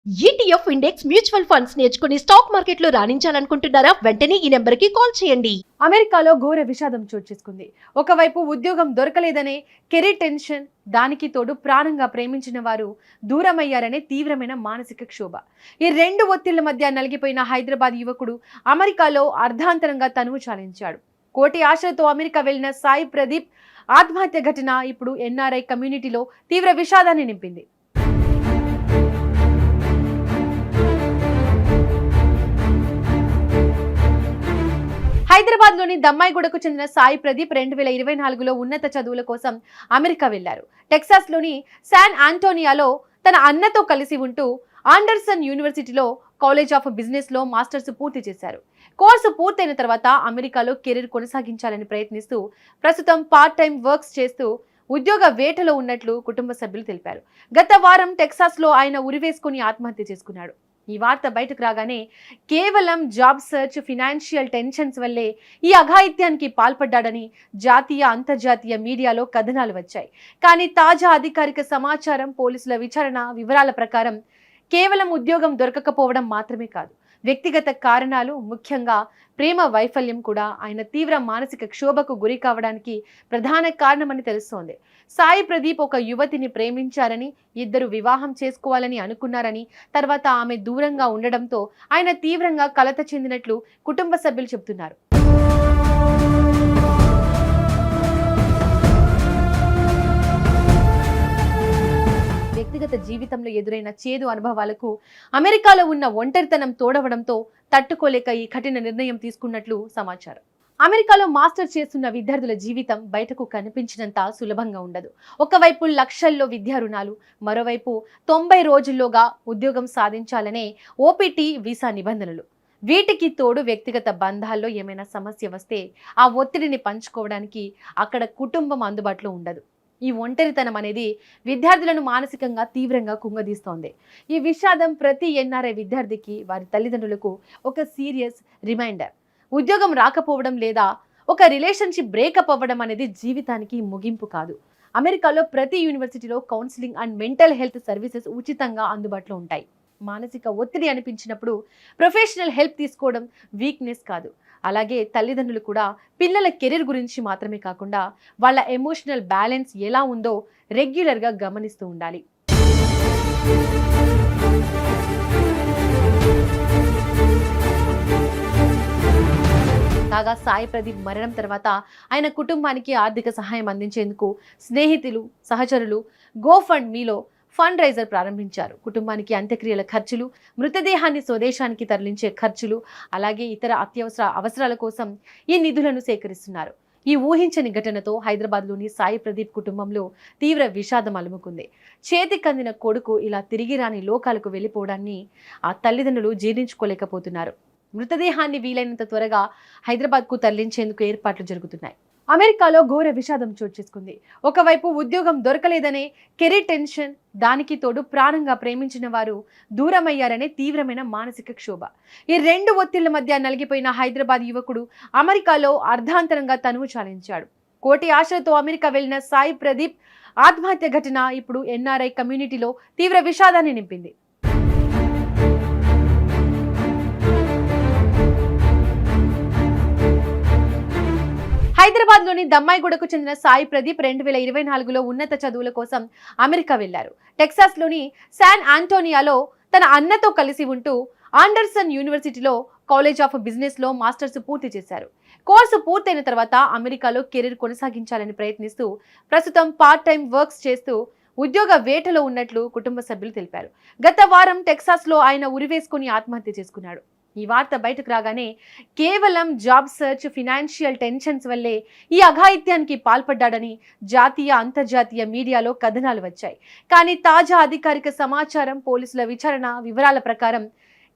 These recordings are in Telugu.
ETF ఇండెక్స్ మ్యూచువల్ ఫండ్స్ నేర్చుకుని స్టాక్ మార్కెట్లో రాణించాలనుకుంటున్నారా? వెంటనే ఈ నెంబర్కి కాల్ చేయండి. అమెరికాలో ఘోర విషాదం చోటు చేసుకుంది. ఒకవైపు ఉద్యోగం దొరకలేదనే కెరీర్ టెన్షన్, దానికి తోడు ప్రాణంగా ప్రేమించిన వారు దూరమయ్యారనే తీవ్రమైన మానసిక క్షోభ. ఈ రెండు ఒత్తిళ్ల మధ్య నలిగిపోయిన హైదరాబాద్ యువకుడు అమెరికాలో అర్ధాంతరంగా తనువు చాలించాడు. కోటి ఆశలతో అమెరికా వెళ్లిన సాయి ప్రదీప్ ఆత్మహత్య ఘటన ఇప్పుడు ఎన్ఆర్ఐ కమ్యూనిటీలో తీవ్ర విషాదాన్ని నింపింది. హైదరాబాద్ లోని దమ్మాయిగూడకు చెందిన సాయి ప్రదీప్ 2024లో ఉన్నత చదువుల కోసం అమెరికా వెళ్లారు. టెక్సాస్ లోని శాన్ ఆంటోనియాలో తన అన్నతో కలిసి ఉంటూ ఆండర్సన్ యూనివర్సిటీలో కాలేజ్ ఆఫ్ బిజినెస్ లో మాస్టర్స్ పూర్తి చేశారు. కోర్సు పూర్తయిన తర్వాత అమెరికాలో కెరీర్ కొనసాగించాలని ప్రయత్నిస్తూ ప్రస్తుతం పార్ట్ టైం వర్క్స్ చేస్తూ ఉద్యోగ వేటలో ఉన్నట్లు కుటుంబ సభ్యులు తెలిపారు. గత వారం టెక్సాస్ లో ఆయన ఉరివేసుకుని ఆత్మహత్య చేసుకున్నాడు. ఈ వార్త బయటకు రాగానే కేవలం జాబ్ సర్చ్, ఫినాన్షియల్ టెన్షన్స్ వల్లే ఈ అఘాయిత్యానికి పాల్పడ్డాడని జాతీయ, అంతర్జాతీయ మీడియాలో కథనాలు వచ్చాయి. కానీ తాజా అధికారిక సమాచారం, పోలీసుల విచారణ వివరాల ప్రకారం కేవలం ఉద్యోగం దొరకకపోవడం మాత్రమే కాదు, వ్యక్తిగత కారణాలు, ముఖ్యంగా ప్రేమ వైఫల్యం కూడా ఆయన తీవ్ర మానసిక క్షోభకు గురి కావడానికి ప్రధాన కారణమని తెలుస్తోంది. సాయి ప్రదీప్ ఒక యువతిని ప్రేమించారని, ఇద్దరు వివాహం చేసుకోవాలని అనుకున్నారని, తర్వాత ఆమె దూరంగా ఉండడంతో ఆయన తీవ్రంగా కలత చెందినట్లు కుటుంబ సభ్యులు చెబుతున్నారు. వ్యక్తిగత జీవితంలో ఎదురైన చేదు అనుభవాలకు అమెరికాలో ఉన్న ఒంటరితనం తోడవడంతో తట్టుకోలేక ఈ కఠిన నిర్ణయం తీసుకున్నట్లు సమాచారం. అమెరికాలో మాస్టర్ చేస్తున్న విద్యార్థుల జీవితం బయటకు కనిపించినంత సులభంగా ఉండదు. ఒకవైపు లక్షల్లో విద్యా రుణాలు, మరోవైపు 90 రోజుల్లోగా ఉద్యోగం సాధించాలనే ఓపీటీ వీసా నిబంధనలు. వీటికి తోడు వ్యక్తిగత బంధాల్లో ఏమైనా సమస్య వస్తే ఆ ఒత్తిడిని పంచుకోవడానికి అక్కడ కుటుంబం అందుబాటులో ఉండదు. ఈ ఒంటరితనం అనేది విద్యార్థులను మానసికంగా తీవ్రంగా కుంగదీస్తోంది. ఈ విషాదం ప్రతి ఎన్ఆర్ఐ విద్యార్థికి, వారి తల్లిదండ్రులకు ఒక సీరియస్ రిమైండర్. ఉద్యోగం రాకపోవడం లేదా ఒక రిలేషన్షిప్ బ్రేకప్ అవ్వడం అనేది జీవితానికి ముగింపు కాదు. అమెరికాలో ప్రతి యూనివర్సిటీలో counselling and mental health services ఉచితంగా అందుబాటులో ఉంటాయి. మానసిక ఒత్తిడి అనిపించినప్పుడు ప్రొఫెషనల్ హెల్ప్ తీసుకోవడం వీక్నెస్ కాదు. అలాగే తల్లిదండ్రులు కూడా పిల్లల కెరీర్ గురించి మాత్రమే కాకుండా వాళ్ళ ఎమోషనల్ బ్యాలెన్స్ ఎలా ఉందో రెగ్యులర్గా గమనిస్తూ ఉండాలి. కాగా సాయి ప్రదీప్ మరణం తర్వాత ఆయన కుటుంబానికి ఆర్థిక సహాయం అందించేందుకు స్నేహితులు, సహచరులు గోఫండ్మీలో ఫండ్ రైజర్ ప్రారంభించారు. కుటుంబానికి అంత్యక్రియల ఖర్చులు, మృతదేహాన్ని స్వదేశానికి తరలించే ఖర్చులు, అలాగే ఇతర అత్యవసర అవసరాల కోసం ఈ నిధులను సేకరిస్తున్నారు. ఈ ఊహించని ఘటనతో హైదరాబాద్లోని సాయి ప్రదీప్ కుటుంబంలో తీవ్ర విషాదం అలుముకుంది. చేతికందిన కొడుకు ఇలా తిరిగి రాని లోకాలకు వెళ్ళిపోవడాన్ని ఆ తల్లిదండ్రులు జీర్ణించుకోలేకపోతున్నారు. మృతదేహాన్ని వీలైనంత త్వరగా హైదరాబాద్కు తరలించేందుకు ఏర్పాట్లు జరుగుతున్నాయి. అమెరికాలో ఘోర విషాదం చోటు చేసుకుంది. ఒకవైపు ఉద్యోగం దొరకలేదనే కెరీర్ టెన్షన్, దానికి తోడు ప్రాణంగా ప్రేమించిన వారు దూరమయ్యారనే తీవ్రమైన మానసిక క్షోభ. ఈ రెండు ఒత్తిళ్ల మధ్య నలిగిపోయిన హైదరాబాద్ యువకుడు అమెరికాలో అర్ధాంతరంగా తనువు చాలించాడు. కోటి ఆశలతో అమెరికా వెళ్లిన సాయి ప్రదీప్ ఆత్మహత్య ఘటన ఇప్పుడు ఎన్ఆర్ఐ కమ్యూనిటీలో తీవ్ర విషాదాన్ని నింపింది. హైదరాబాద్ లోని దమ్మాయిగూడకు చెందిన సాయి ప్రదీప్ 2024లో ఉన్నత చదువుల కోసం అమెరికా వెళ్లారు. టెక్సాస్ లోని శాన్ ఆంటోనియాలో తన అన్నతో కలిసి ఉంటూ ఆండర్సన్ యూనివర్సిటీలో కాలేజ్ ఆఫ్ బిజినెస్ లో మాస్టర్స్ పూర్తి చేశారు. కోర్సు పూర్తయిన తర్వాత అమెరికాలో కెరీర్ కొనసాగించాలని ప్రయత్నిస్తూ ప్రస్తుతం పార్ట్ టైం వర్క్స్ చేస్తూ ఉద్యోగ వేటలో ఉన్నట్లు కుటుంబ సభ్యులు తెలిపారు. గత వారం టెక్సాస్ లో ఆయన ఉరివేసుకుని ఆత్మహత్య చేసుకున్నాడు. ఈ వార్త బయటకు రాగానే కేవలం జాబ్ సర్చ్, ఫినాన్షియల్ టెన్షన్స్ వల్లే ఈ అఘాయిత్యానికి పాల్పడ్డాడని జాతీయ, అంతర్జాతీయ మీడియాలో కథనాలు వచ్చాయి. కానీ తాజా అధికారిక సమాచారం, పోలీసుల విచారణ వివరాల ప్రకారం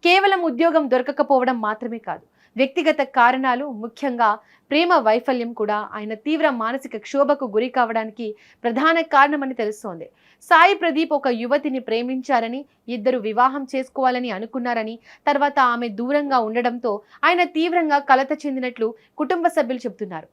కేవలం ఉద్యోగం దొరకకపోవడం మాత్రమే కాదు, వ్యక్తిగత కారణాలు, ముఖ్యంగా ప్రేమ వైఫల్యం కూడా ఆయన తీవ్ర మానసిక క్షోభకు గురి కావడానికి ప్రధాన కారణమని తెలుస్తోంది. సాయి ప్రదీప్ ఒక యువతిని ప్రేమించారని, ఇద్దరు వివాహం చేసుకోవాలని అనుకున్నారని, తర్వాత ఆమె దూరంగా ఉండడంతో ఆయన తీవ్రంగా కలత చెందినట్లు కుటుంబ సభ్యులు చెబుతున్నారు.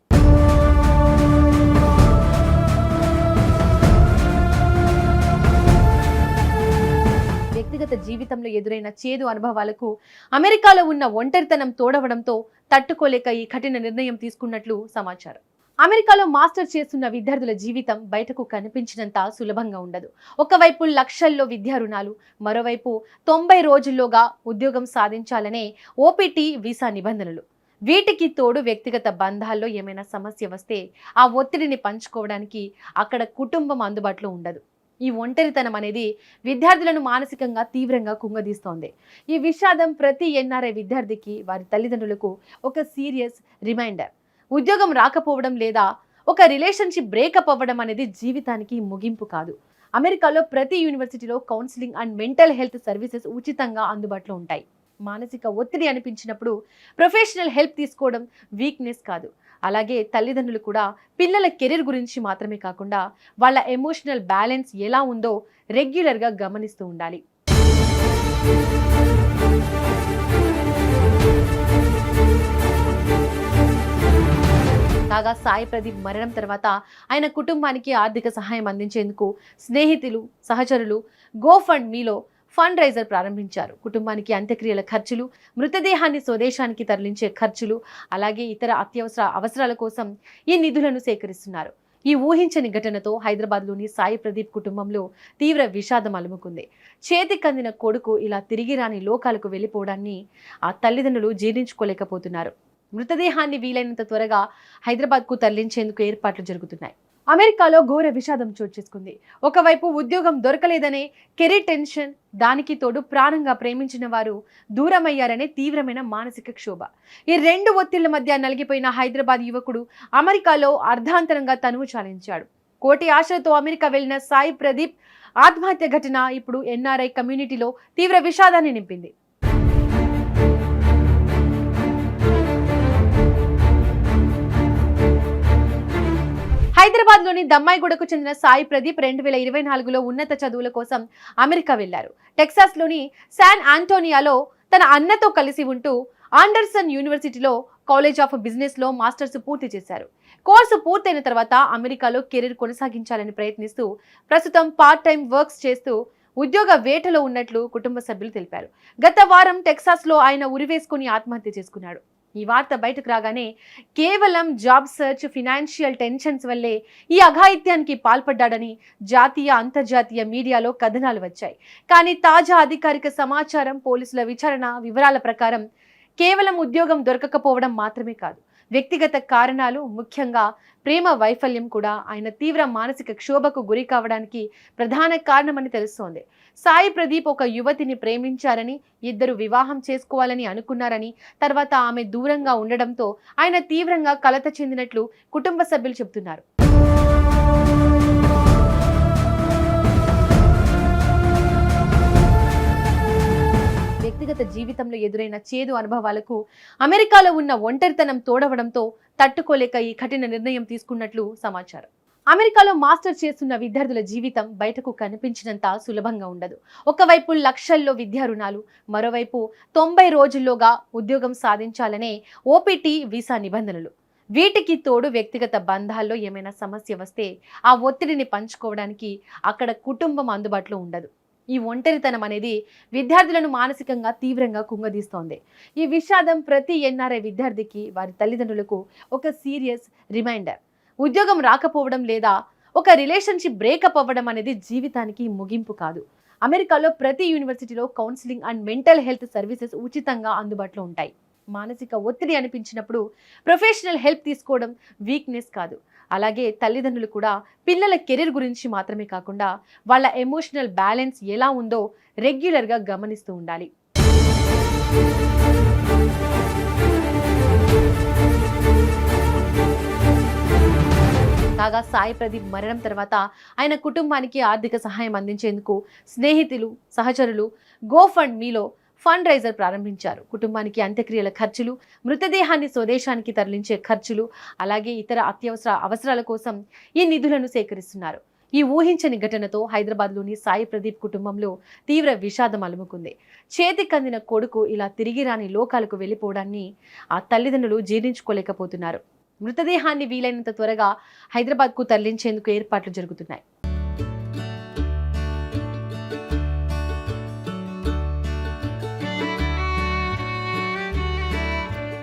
వ్యక్తిగత జీవితంలో ఎదురైన చేదు అనుభవాలకు అమెరికాలో ఉన్న ఒంటరితనం తోడవడంతో తట్టుకోలేక ఈ కఠిన నిర్ణయం తీసుకున్నట్లు సమాచారం. అమెరికాలో మాస్టర్ చేస్తున్న విద్యార్థుల జీవితం బయటకు కనిపించినంత సులభంగా ఉండదు. ఒకవైపు లక్షల్లో విద్యా రుణాలు, మరోవైపు 90 రోజుల్లోగా ఉద్యోగం సాధించాలనే ఓపీటీ వీసా నిబంధనలు. వీటికి తోడు వ్యక్తిగత బంధాల్లో ఏమైనా సమస్య వస్తే ఆ ఒత్తిడిని పంచుకోవడానికి అక్కడ కుటుంబం అందుబాటులో ఉండదు. ఈ ఒంటరితనం అనేది విద్యార్థులను మానసికంగా తీవ్రంగా కుంగదీస్తోంది. ఈ విషాదం ప్రతి ఎన్ఆర్ఐ విద్యార్థికి, వారి తల్లిదండ్రులకు ఒక సీరియస్ రిమైండర్. ఉద్యోగం రాకపోవడం లేదా ఒక రిలేషన్షిప్ బ్రేకప్ అవ్వడం అనేది జీవితానికి ముగింపు కాదు. అమెరికాలో ప్రతి యూనివర్సిటీలో counselling and mental health services ఉచితంగా అందుబాటులో ఉంటాయి. మానసిక ఒత్తిడి అనిపించినప్పుడు ప్రొఫెషనల్ హెల్ప్ తీసుకోవడం వీక్నెస్ కాదు. అలాగే తల్లిదండ్రులు కూడా పిల్లల కెరీర్ గురించి మాత్రమే కాకుండా వాళ్ళ ఎమోషనల్ బ్యాలెన్స్ ఎలా ఉందో రెగ్యులర్గా గమనిస్తూ ఉండాలి. కాగా సాయి ప్రదీప్ మరణం తర్వాత ఆయన కుటుంబానికి ఆర్థిక సహాయం అందించేందుకు స్నేహితులు, సహచరులు గోఫండ్మీలో ఫండ్ రైజర్ ప్రారంభించారు. కుటుంబానికి అంత్యక్రియల ఖర్చులు, మృతదేహాన్ని స్వదేశానికి తరలించే ఖర్చులు, అలాగే ఇతర అత్యవసర అవసరాల కోసం ఈ నిధులను సేకరిస్తున్నారు. ఈ ఊహించని ఘటనతో హైదరాబాద్లోని సాయి ప్రదీప్ కుటుంబంలో తీవ్ర విషాదం అలుముకుంది. చేతికందిన కొడుకు ఇలా తిరిగి రాని లోకాలకు వెళ్ళిపోవడాన్ని ఆ తల్లిదండ్రులు జీర్ణించుకోలేకపోతున్నారు. మృతదేహాన్ని వీలైనంత త్వరగా హైదరాబాద్కు తరలించేందుకు ఏర్పాట్లు జరుగుతున్నాయి. అమెరికాలో ఘోర విషాదం చోటు చేసుకుంది. ఒకవైపు ఉద్యోగం దొరకలేదనే కెరీర్ టెన్షన్, దానికి తోడు ప్రాణంగా ప్రేమించిన వారు దూరమయ్యారనే తీవ్రమైన మానసిక క్షోభ. ఈ రెండు ఒత్తిళ్ల మధ్య నలిగిపోయిన హైదరాబాద్ యువకుడు అమెరికాలో అర్ధాంతరంగా తనువు చాలించాడు. కోటి ఆశలతో అమెరికా వెళ్లిన సాయి ప్రదీప్ ఆత్మహత్య ఘటన ఇప్పుడు ఎన్ఆర్ఐ కమ్యూనిటీలో తీవ్ర విషాదాన్ని నింపింది. హైదరాబాద్లోని దమ్మాయిగూడకు చెందిన సాయి ప్రదీప్ 2024లో ఉన్నత చదువుల కోసం అమెరికా వెళ్లారు. టెక్సాస్లోని శాన్ ఆంటోనియాలో తన అన్నతో కలిసి ఉంటూ ఆండర్సన్ యూనివర్సిటీలో కాలేజ్ ఆఫ్ బిజినెస్లో మాస్టర్స్ పూర్తి చేశారు. కోర్సు పూర్తయిన తర్వాత అమెరికాలో కెరీర్ కొనసాగించాలని ప్రయత్నిస్తూ ప్రస్తుతం పార్ట్ టైం వర్క్స్ చేస్తూ ఉద్యోగ వేటలో ఉన్నట్లు కుటుంబ సభ్యులు తెలిపారు. గత వారం టెక్సాస్లో ఆయన ఉరివేసుకుని ఆత్మహత్య చేసుకున్నాడు. ఈ వార్త బయటకు రాగానే కేవలం జాబ్ సర్చ్, ఫినాన్షియల్ టెన్షన్స్ వల్లే ఈ అఘాయిత్యానికి పాల్పడ్డాడని జాతీయ, అంతర్జాతీయ మీడియాలో కథనాలు వచ్చాయి. కానీ తాజా అధికారిక సమాచారం, పోలీసుల విచారణ వివరాల ప్రకారం కేవలం ఉద్యోగం దొరకకపోవడం మాత్రమే కాదు, వ్యక్తిగత కారణాలు, ముఖ్యంగా ప్రేమ వైఫల్యం కూడా ఆయన తీవ్ర మానసిక క్షోభకు గురి కావడానికి ప్రధాన కారణమని తెలుస్తోంది. సాయి ప్రదీప్ ఒక యువతిని ప్రేమించారని, ఇద్దరు వివాహం చేసుకోవాలని అనుకున్నారని, తర్వాత ఆమె దూరంగా ఉండడంతో ఆయన తీవ్రంగా కలత చెందినట్లు కుటుంబ సభ్యులు చెబుతున్నారు. వ్యక్తిగత జీవితంలో ఎదురైన చేదు అనుభవాలకు అమెరికాలో ఉన్న ఒంటరితనం తోడవడంతో తట్టుకోలేక ఈ కఠిన నిర్ణయం తీసుకున్నట్లు సమాచారం. అమెరికాలో మాస్టర్ చేస్తున్న విద్యార్థుల జీవితం బయటకు కనిపించినంత సులభంగా ఉండదు. ఒకవైపు లక్షల్లో విద్యా రుణాలు, మరోవైపు 90 రోజుల్లోగా ఉద్యోగం సాధించాలనే ఓపీటీ వీసా నిబంధనలు. వీటికి తోడు వ్యక్తిగత బంధాల్లో ఏమైనా సమస్య వస్తే ఆ ఒత్తిడిని పంచుకోవడానికి అక్కడ కుటుంబం అందుబాటులో ఉండదు. ఈ ఒంటరితనం అనేది విద్యార్థులను మానసికంగా తీవ్రంగా కుంగదీస్తోంది. ఈ విషాదం ప్రతి ఎన్ఆర్ఐ విద్యార్థికి, వారి తల్లిదండ్రులకు ఒక సీరియస్ రిమైండర్. ఉద్యోగం రాకపోవడం లేదా ఒక రిలేషన్షిప్ బ్రేకప్ అవ్వడం అనేది జీవితానికి ముగింపు కాదు. అమెరికాలో ప్రతి యూనివర్సిటీలో counselling and mental health services ఉచితంగా అందుబాటులో ఉంటాయి. మానసిక ఒత్తిడి అనిపించినప్పుడు ప్రొఫెషనల్ హెల్ప్ తీసుకోవడం వీక్నెస్ కాదు. అలాగే తల్లిదండ్రులు కూడా పిల్లల కెరీర్ గురించి మాత్రమే కాకుండా వాళ్ళ ఎమోషనల్ బ్యాలెన్స్ ఎలా ఉందో రెగ్యులర్గా గమనిస్తూ ఉండాలి. కాగా సాయి ప్రదీప్ మరణం తర్వాత ఆయన కుటుంబానికి ఆర్థిక సహాయం అందించేందుకు స్నేహితులు, సహచరులు గోఫండ్మీలో ఫండ్ రైజర్ ప్రారంభించారు. కుటుంబానికి అంత్యక్రియల ఖర్చులు, మృతదేహాన్ని స్వదేశానికి తరలించే ఖర్చులు, అలాగే ఇతర అత్యవసర అవసరాల కోసం ఈ నిధులను సేకరిస్తున్నారు. ఈ ఊహించని ఘటనతో హైదరాబాద్లోని సాయి ప్రదీప్ కుటుంబంలో తీవ్ర విషాదం అలుముకుంది. చేతికందిన కొడుకు ఇలా తిరిగి రాని లోకాలకు వెళ్ళిపోవడాన్ని ఆ తల్లిదండ్రులు జీర్ణించుకోలేకపోతున్నారు. మృతదేహాన్ని వీలైనంత త్వరగా హైదరాబాద్కు తరలించేందుకు ఏర్పాట్లు జరుగుతున్నాయి.